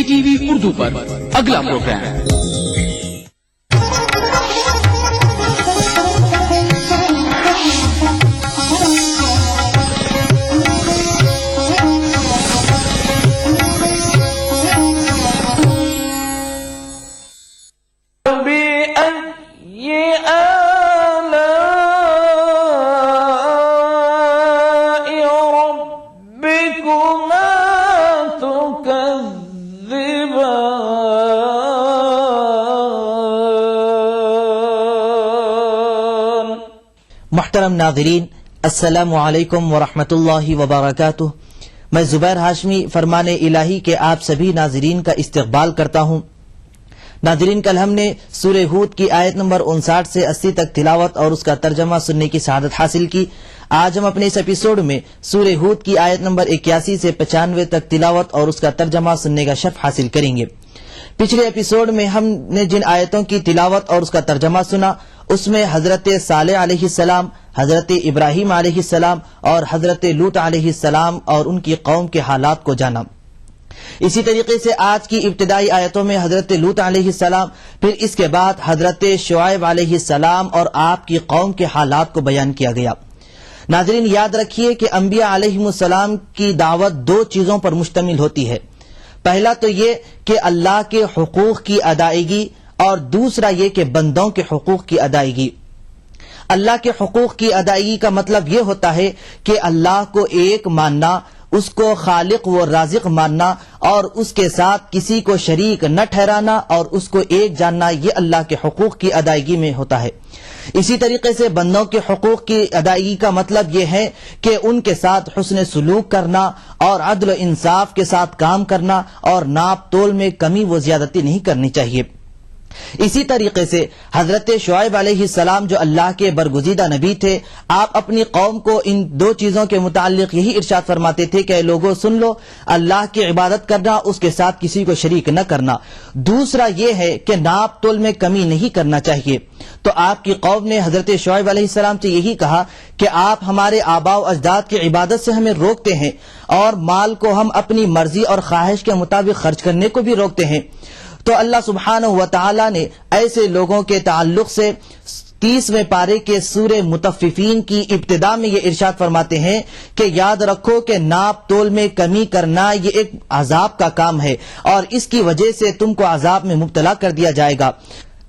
E T V Urdu پر اگلا programme محترم ناظرین، السلام علیکم ورحمۃ اللہ وبرکاتہ۔ میں زبیر ہاشمی فرمان الہی کے آپ سبھی ناظرین کا استقبال کرتا ہوں۔ ناظرین، کل ہم نے سورہ ہود کی آیت نمبر 59 سے 80 تک تلاوت اور اس کا ترجمہ سننے کی سعادت حاصل کی۔ آج ہم اپنے اس ایپیسوڈ میں سورہ ہود کی آیت نمبر 81 سے 95 تک تلاوت اور اس کا ترجمہ سننے کا شرف حاصل کریں گے۔ پچھلے ایپیسوڈ میں ہم نے جن آیتوں کی تلاوت اور اس کا ترجمہ سنا، اس میں حضرت صالح علیہ السلام، حضرت ابراہیم علیہ السلام اور حضرت لوط علیہ السلام اور ان کی قوم کے حالات کو جانا۔ اسی طریقے سے آج کی ابتدائی آیتوں میں حضرت لوط علیہ السلام، پھر اس کے بعد حضرت شعیب علیہ السلام اور آپ کی قوم کے حالات کو بیان کیا گیا۔ ناظرین، یاد رکھیے کہ انبیاء علیہ السلام کی دعوت دو چیزوں پر مشتمل ہوتی ہے۔ پہلا تو یہ کہ اللہ کے حقوق کی ادائیگی، اور دوسرا یہ کہ بندوں کے حقوق کی ادائیگی۔ اللہ کے حقوق کی ادائیگی کا مطلب یہ ہوتا ہے کہ اللہ کو ایک ماننا، اس کو خالق و رازق ماننا اور اس کے ساتھ کسی کو شریک نہ ٹھہرانا اور اس کو ایک جاننا، یہ اللہ کے حقوق کی ادائیگی میں ہوتا ہے۔ اسی طریقے سے بندوں کے حقوق کی ادائیگی کا مطلب یہ ہے کہ ان کے ساتھ حسن سلوک کرنا اور عدل و انصاف کے ساتھ کام کرنا اور ناپ تول میں کمی و زیادتی نہیں کرنی چاہیے۔ اسی طریقے سے حضرت شعیب علیہ السلام جو اللہ کے برگزیدہ نبی تھے، آپ اپنی قوم کو ان دو چیزوں کے متعلق یہی ارشاد فرماتے تھے کہ اے لوگوں سن لو، اللہ کی عبادت کرنا، اس کے ساتھ کسی کو شریک نہ کرنا۔ دوسرا یہ ہے کہ ناپ تول میں کمی نہیں کرنا چاہیے۔ تو آپ کی قوم نے حضرت شعیب علیہ السلام سے یہی کہا کہ آپ ہمارے آباء و اجداد کی عبادت سے ہمیں روکتے ہیں اور مال کو ہم اپنی مرضی اور خواہش کے مطابق خرچ کرنے کو بھی روکتے ہیں۔ تو اللہ سبحانہ و تعالی نے ایسے لوگوں کے تعلق سے 30ویں پارے کے سورہ مطففین کی ابتدا میں یہ ارشاد فرماتے ہیں کہ یاد رکھو کہ ناپ تول میں کمی کرنا یہ ایک عذاب کا کام ہے اور اس کی وجہ سے تم کو عذاب میں مبتلا کر دیا جائے گا۔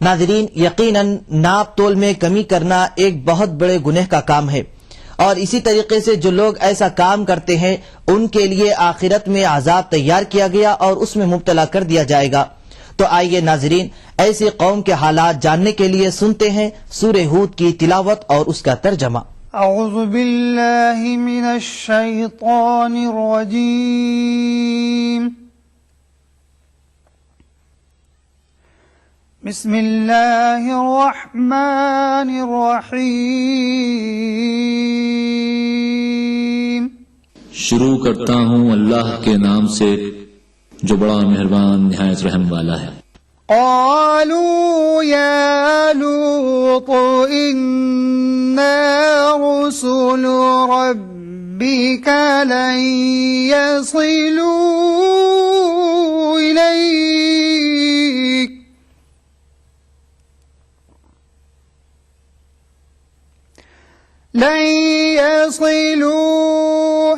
ناظرین، یقیناً ناپ تول میں کمی کرنا ایک بہت بڑے گناہ کا کام ہے، اور اسی طریقے سے جو لوگ ایسا کام کرتے ہیں ان کے لیے آخرت میں عذاب تیار کیا گیا اور اس میں مبتلا کر دیا جائے گا۔ تو آئیے ناظرین، ایسی قوم کے حالات جاننے کے لیے سنتے ہیں سورہ ہود کی تلاوت اور اس کا ترجمہ۔ اعوذ باللہ من الشیطان الرجیم، بسم اللہ الرحمن الرحیم۔ شروع کرتا ہوں اللہ کے نام سے جو بڑا مہربان نہایت رحم والا ہے۔ قالوا یا لوط انا رسل ربک لن يصلوا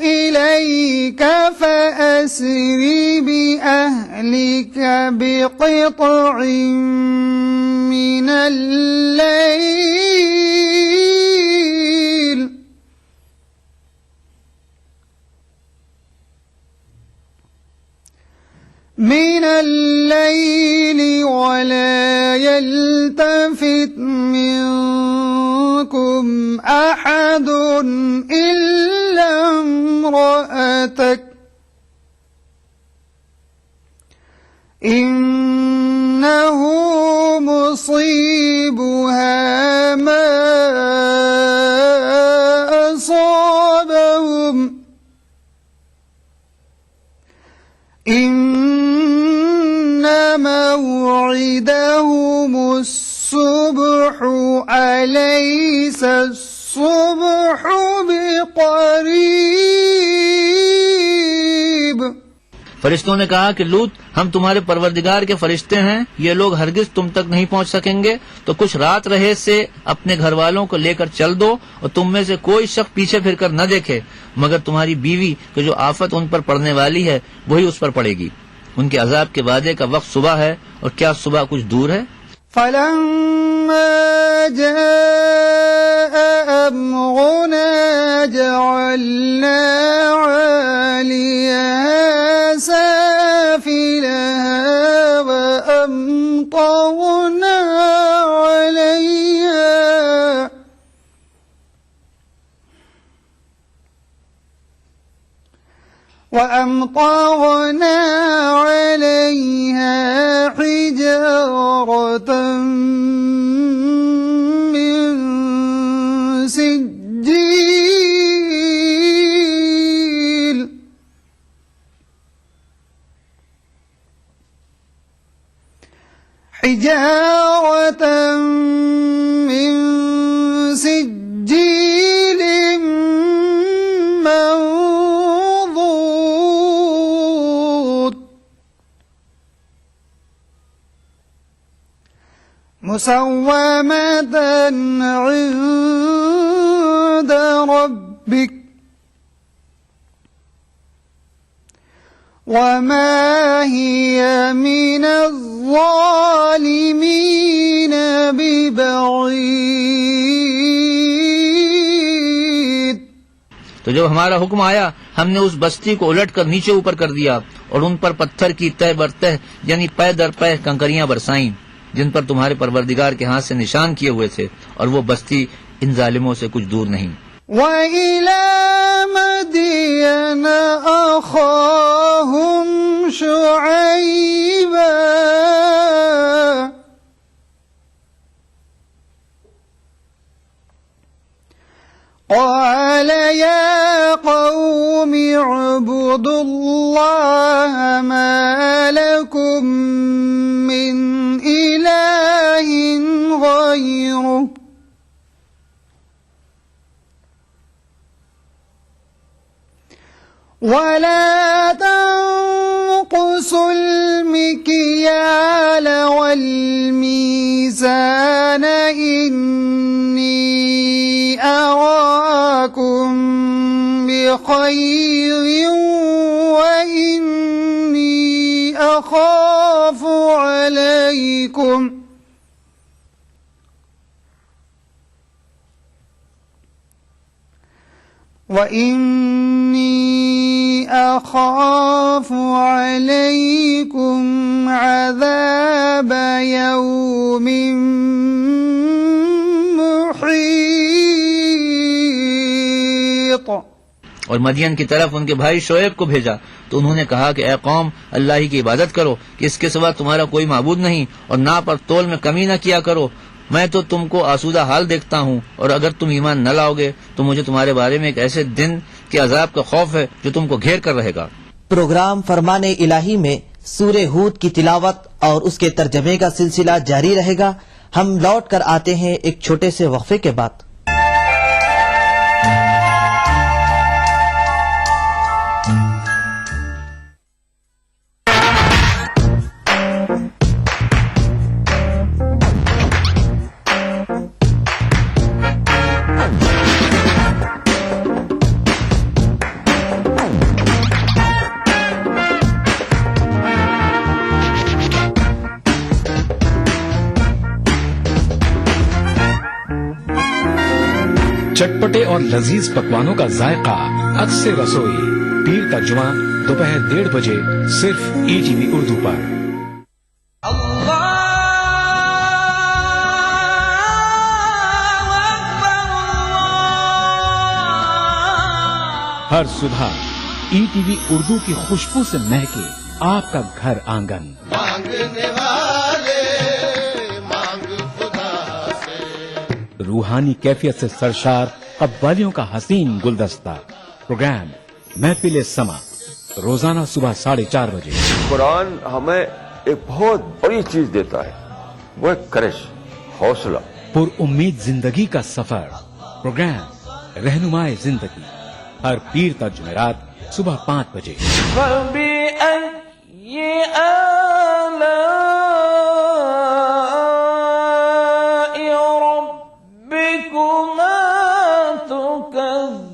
الیک فأسر بأهلك بقطع من الليل ولا يلتفت منكم أحد إلا امرأتك إنه مصيبها ما أصابهم إن موعدهم الصبح أليس الصبح بقريب۔ فرشتوں نے کہا کہ لوط ہم تمہارے پروردگار کے فرشتے ہیں، یہ لوگ ہرگز تم تک نہیں پہنچ سکیں گے، تو کچھ رات رہے سے اپنے گھر والوں کو لے کر چل دو، اور تم میں سے کوئی شخص پیچھے پھر کر نہ دیکھے مگر تمہاری بیوی کہ جو آفت ان پر پڑنے والی ہے وہی اس پر پڑے گی۔ ان کے عذاب کے وعدے کا وقت صبح ہے، اور کیا صبح کچھ دور ہے؟ فلما جاء أمرنا جعلنا عاليها سافلها وأمطرنا عليها حجارة من سجيل منضود مسومة عند ربك وما هي من الظالمين ببعيد۔ تو جب ہمارا حکم آیا ہم نے اس بستی کو الٹ کر نیچے اوپر کر دیا اور ان پر پتھر کی تہ بر تہ یعنی پے در پے کنکریاں برسائیں جن پر تمہارے پروردگار کے ہاتھ سے نشان کیے ہوئے تھے، اور وہ بستی ان ظالموں سے کچھ دور نہیں۔ وَإِلَى مَدْيَنَ أَخَاهُمْ شُعَيْبًا قَالَ يَا قَوْمِ اعْبُدُوا اللَّهَ مَا لَكُمْ مِنْ إِلَٰهٍ غَيْرُهُ وَلَا تَنقُصُوا الْمِكْيَالَ وَالْمِيزَانَ إِنِّي أَرَاكُمْ بِخَيْرٍ وَإِنِّي أَخَافُ عَلَيْكُمْ عَذَابَ يَوْمٍ مُحِيطٍ۔ اور مدین کی طرف ان کے بھائی شعیب کو بھیجا تو انہوں نے کہا کہ اے قوم اللہ ہی کی عبادت کرو کہ اس کے سوا تمہارا کوئی معبود نہیں، اور ناپ اور تول میں کمی نہ کیا کرو، میں تو تم کو آسودہ حال دیکھتا ہوں، اور اگر تم ایمان نہ لاؤ گے تو مجھے تمہارے بارے میں ایک ایسے دن کے عذاب کا خوف ہے جو تم کو گھیر کر رہے گا۔ پروگرام فرمان الہی میں سورہ ہود کی تلاوت اور اس کے ترجمے کا سلسلہ جاری رہے گا۔ ہم لوٹ کر آتے ہیں ایک چھوٹے سے وقفے کے بعد۔ چٹپٹے اور لذیذ پکوانوں کا ذائقہ اکثر رسوئی، پیر کا جمعہ دوپہر 1:30 بجے صرف ETV اردو پر۔ ہر صبح ETV اردو کی خوشبو سے مہکے آپ کا گھر آنگن۔ مانگنے والے مانگ خدا سے، روحانی کیفیت سے سرشار قوالیوں کا حسین گلدستہ۔ پروگرام محفل سما روزانہ صبح 4:30 بجے۔ قرآن ہمیں ایک بہت بڑی چیز دیتا ہے، وہ ہے کرش، حوصلہ۔ پر امید زندگی کا سفر۔ پروگرام رہنمائے زندگی ہر پیر تا جمعرات صبح 5 بجے۔ فبأي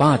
5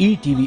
ETV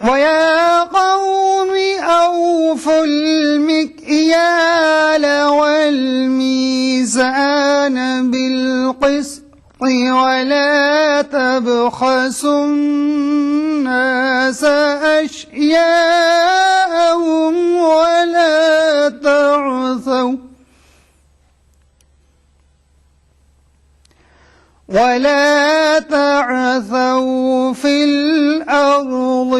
وَيَا قَوْمِ أَوْفُوا الْمِكْيَالَ وَالْمِيزَانَ بِالْقِسْطِ وَلَا تَبْخَسُوا النَّاسَ أَشْيَاءَهُمْ ولا تعثوا في الأرض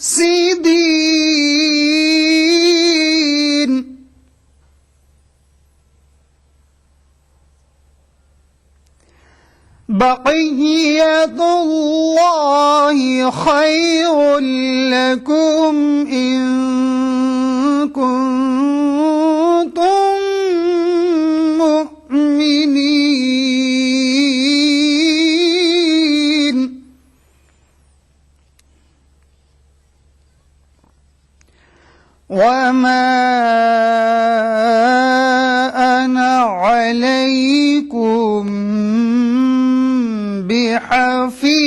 مفسدين بقية الله خير لكم إن كنتم مؤمنين وما أنا عليكم بحفيظ۔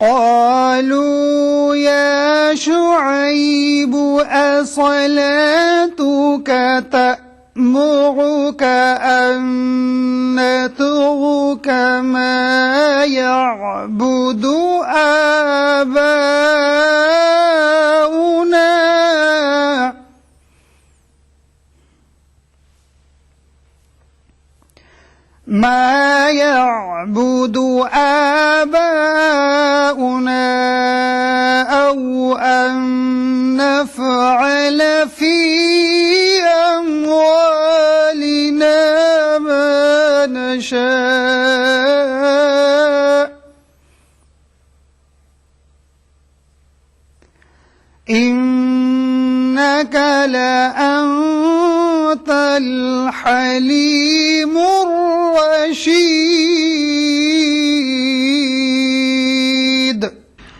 قالوا يا شعيب أصلاتك تأمرك أن نترك ما يعبد آباؤنا ما يعبد آباؤنا أو أن نفعل في أموالنا ما نشاء إنك لأنت الحليم الرشيد۔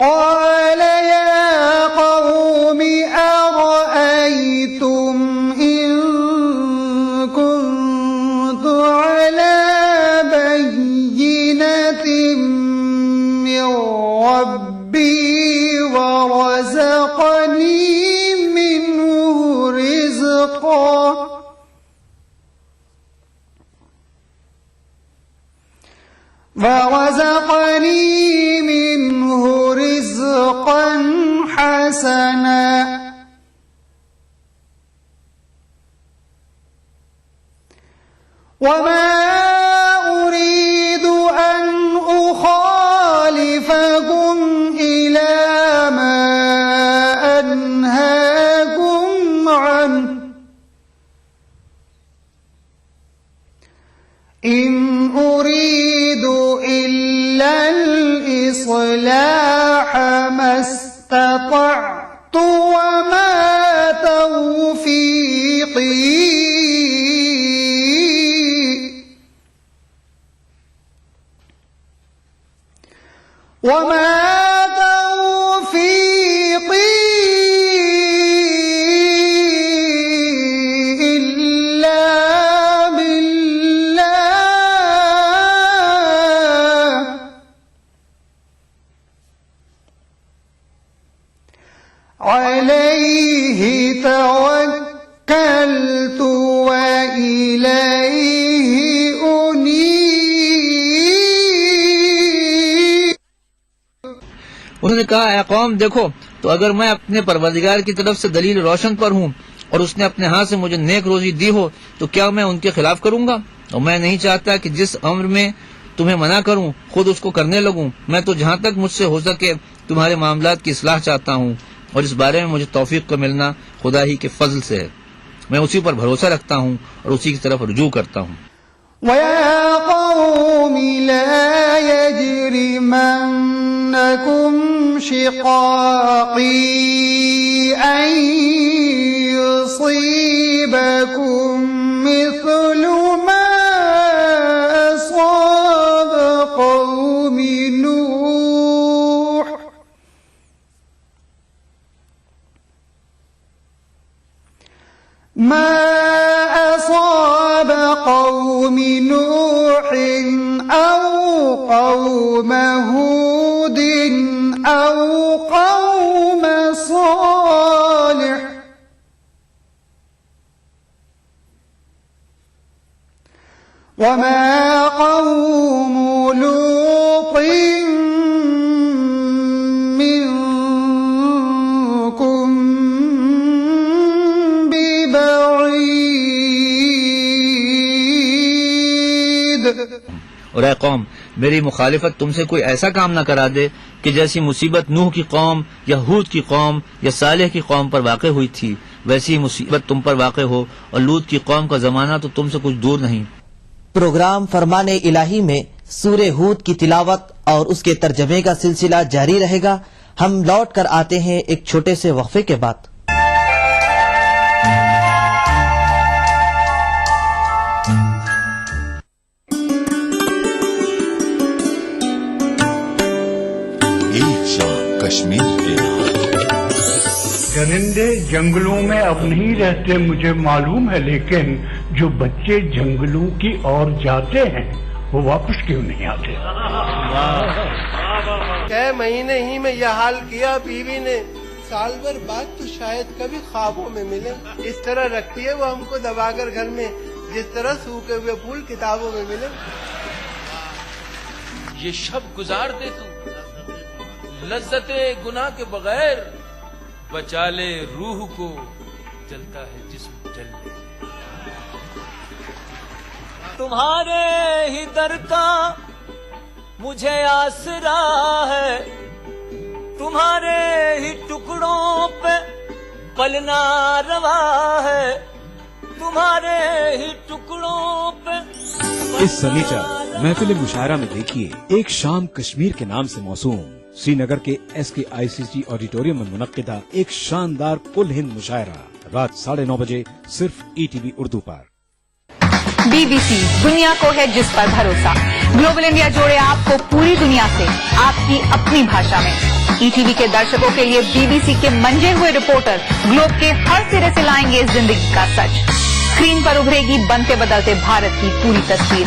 قال يا قوم أرأيتم إن كنت على بينة من ربي ورزقني منه رزقا ورزقني منه رزقا حسنا وما أريد أن أخالفكم إلى ما أنهاكم عنه إن أريد إلا الإصلاح ما استطعت وما توفيقي إلا بالله عليه توكلت وإليه أنيب. انہوں نے کہا اے قوم دیکھو تو اگر میں اپنے پروردگار کی طرف سے دلیل روشن پر ہوں اور اس نے اپنے ہاتھ سے مجھے نیک روزی دی ہو تو کیا میں ان کے خلاف کروں گا؟ اور میں نہیں چاہتا کہ جس امر میں تمہیں منع کروں خود اس کو کرنے لگوں. میں تو جہاں تک مجھ سے ہو سکے تمہارے معاملات کی اصلاح چاہتا ہوں اور اس بارے میں مجھے توفیق کا ملنا خدا ہی کے فضل سے ہے. میں اسی پر بھروسہ رکھتا ہوں اور اسی کی طرف رجوع کرتا ہوں. وَيَا قَوْمِ لَا يَجْرِمَنَّكُمْ شِقَاقِي أَن يُصِيبَكُم مِّثْلُ مَا أَصَابَ قَوْمِ نُوحٍ ما أصاب قوم نوح أو قوم هود أو قوم صالح وما قوم لوط منكم ببعيد. اور اے قوم میری مخالفت تم سے کوئی ایسا کام نہ کرا دے کہ جیسی مصیبت نوح کی قوم یا ہود کی قوم یا صالح کی قوم پر واقع ہوئی تھی ویسی مصیبت تم پر واقع ہو. اور لوط کی قوم کا زمانہ تو تم سے کچھ دور نہیں. پروگرام فرمان الہی میں سورہ ہود کی تلاوت اور اس کے ترجمے کا سلسلہ جاری رہے گا. ہم لوٹ کر آتے ہیں ایک چھوٹے سے وقفے کے بعد. درندے جنگلوں میں اب نہیں رہتے مجھے معلوم ہے، لیکن جو بچے جنگلوں کی اور جاتے ہیں وہ واپس کیوں نہیں آتے؟ 6 مہینے ہی میں یہ حال کیا بیوی نے، سال بھر بعد تو شاید کبھی خوابوں میں ملے. اس طرح رکھتی ہے وہ ہم کو دبا کر گھر میں جس طرح سوکھے ہوئے پھول کتابوں میں ملے. یہ شب گزار دے تو لذت گناہ کے بغیر، بچا لے روح کو جلتا ہے جسم جل لے. تمہارے ہی در کا مجھے آسرا ہے، تمہارے ہی ٹکڑوں پہ پلنا روا ہے، تمہارے ہی ٹکڑوں پہ. اس سنیچر محفل مشاعرہ میں دیکھیے ایک شام کشمیر کے نام سے موسوم سری نگر کے SKICC آڈیٹوریم میں منعقدہ ایک شاندار کل ہند مشاعرہ رات 9:30 بجے صرف ETV اردو پر. BBC دنیا کو ہے جس پر بھروسہ. گلوبل انڈیا جوڑے آپ کو پوری دنیا سے آپ کی اپنی بھاشا میں. ETV کے درشکوں کے لیے BBC کے منجے ہوئے رپورٹر گلوب کے ہر سرے سے لائیں گے زندگی کا سچ. اسکرین پر ابھرے گی بنتے بدلتے بھارت کی پوری تصویر.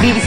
BBC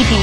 ETV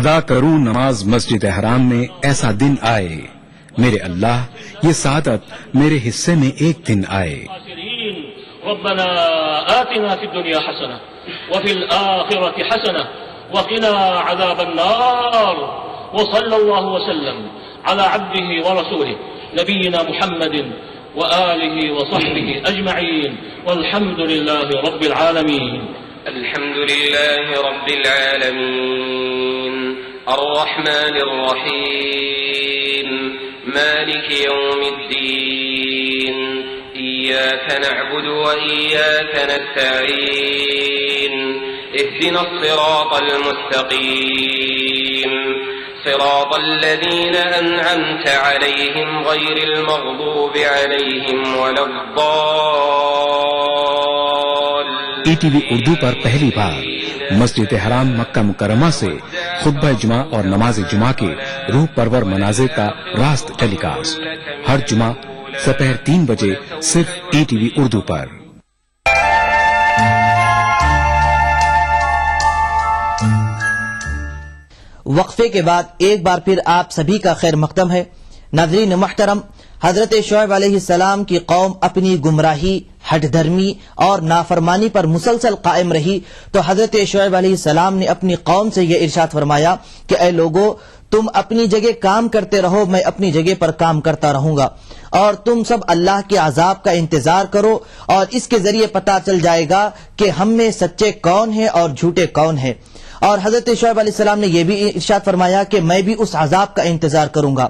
ادا کروں نماز مسجد حرام میں ایسا دن آئے، میرے اللہ یہ سعادت میرے حصے میں ایک دن آئے۔ ربنا آتنا في الدنيا حسنة وفي الآخرة حسنة وقنا عذاب النار، وصلى الله وسلم على عبده ورسوله نبينا محمد وآله وصحبه أجمعين، والحمد لله رب العالمين۔ الحمد لله رب العالمين الرحمن الرحيم مالك يوم الدين، إياك نعبد وإياك نستعين، اهدنا الصراط المستقيم صراط الذين أنعمت عليهم غير المغضوب عليهم ولا الضالين۔ ای ٹی وی اردو پر پہلی بار مسجد حرام مکہ مکرمہ سے خطبہ جمعہ اور نماز جمعہ کے روح پرور مناظر کا راست ٹیلی کاسٹ ہر جمعہ دوپہر 3 بجے صرف ای ٹی وی اردو پر۔ وقفے کے بعد ایک بار پھر آپ سبھی کا خیر مقدم ہے۔ ناظرین محترم، حضرت شعیب علیہ السلام کی قوم اپنی گمراہی، ہٹ دھرمی اور نافرمانی پر مسلسل قائم رہی، تو حضرت شعیب علیہ السلام نے اپنی قوم سے یہ ارشاد فرمایا کہ اے لوگو، تم اپنی جگہ کام کرتے رہو، میں اپنی جگہ پر کام کرتا رہوں گا، اور تم سب اللہ کے عذاب کا انتظار کرو، اور اس کے ذریعے پتہ چل جائے گا کہ ہم میں سچے کون ہیں اور جھوٹے کون ہیں۔ اور حضرت شعیب علیہ السلام نے یہ بھی ارشاد فرمایا کہ میں بھی اس عذاب کا انتظار کروں گا۔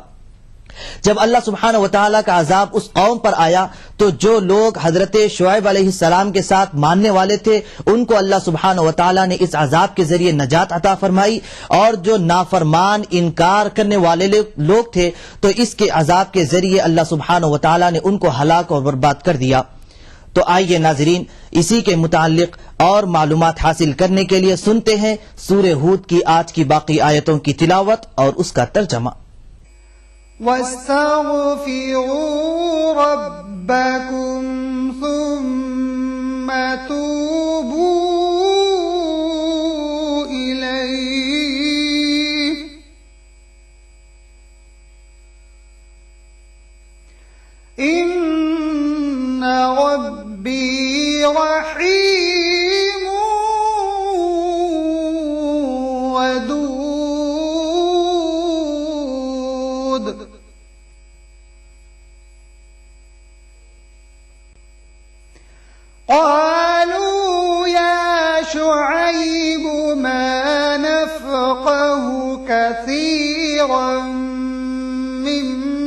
جب اللہ سبحانہ وتعالی کا عذاب اس قوم پر آیا تو جو لوگ حضرت شعیب علیہ السلام کے ساتھ ماننے والے تھے ان کو اللہ سبحانہ وتعالی نے اس عذاب کے ذریعے نجات عطا فرمائی، اور جو نافرمان انکار کرنے والے لوگ تھے تو اس کے عذاب کے ذریعے اللہ سبحانہ وتعالی نے ان کو ہلاک اور برباد کر دیا۔ تو آئیے ناظرین، اسی کے متعلق اور معلومات حاصل کرنے کے لیے سنتے ہیں سورہ ہود کی آج کی باقی آیتوں کی تلاوت اور اس کا ترجمہ۔ واستغفروا ربكم ثم توبوا إليه إن ربي رحيم ودود۔ قالوا يا شعيب ما نفقه كثيرا مما